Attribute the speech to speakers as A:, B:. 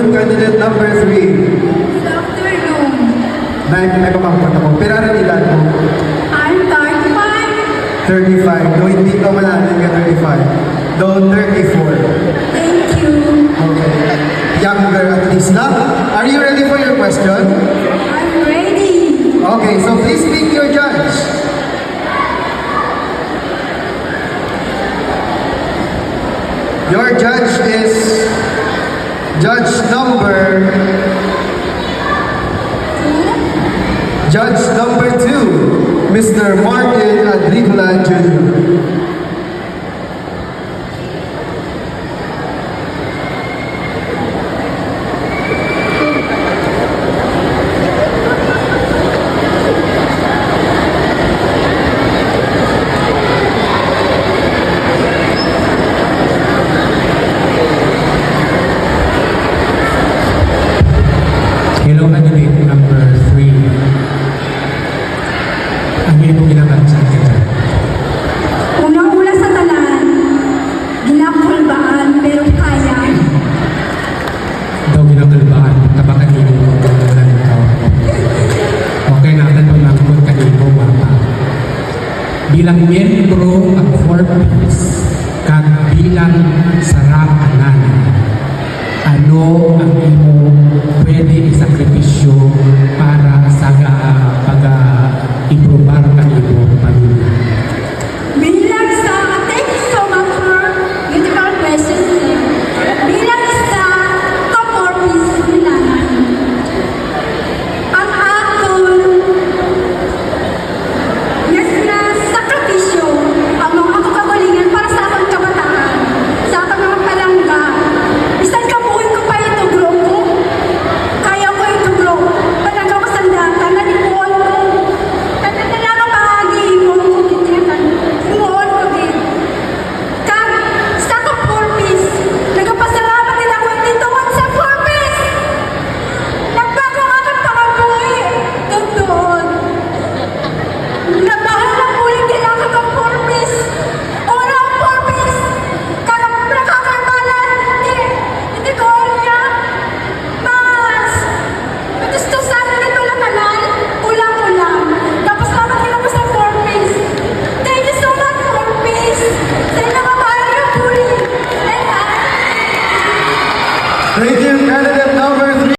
A: afternoon, candidate number 3.
B: Good afternoon.
A: May pamangkot ako. Pero ano ilan mo?
B: I'm 35.
A: 35. No, hindi ka malalim ka 35. No, 34.
B: Thank you.
A: Okay. Younger at least na. Are you ready for your question?
B: I'm ready.
A: Okay, so please pick your judge. Your judge is judge number 2, Mr. Martin Agricola Jr.
C: Hello, candidate number 3. Ang iyong ginagawa kita.
B: Unang-una sa tanan, ginakulbaan pero kaya.
C: Daw ginagalbaan, tabakan nyo yung mga ikaw. Okay natin pag nagpunta kanino, mama. Bilang miyembro ang corpus, kag bilang sarakanan, ano ang imo pwede isakripisyo para sa pag-iprobar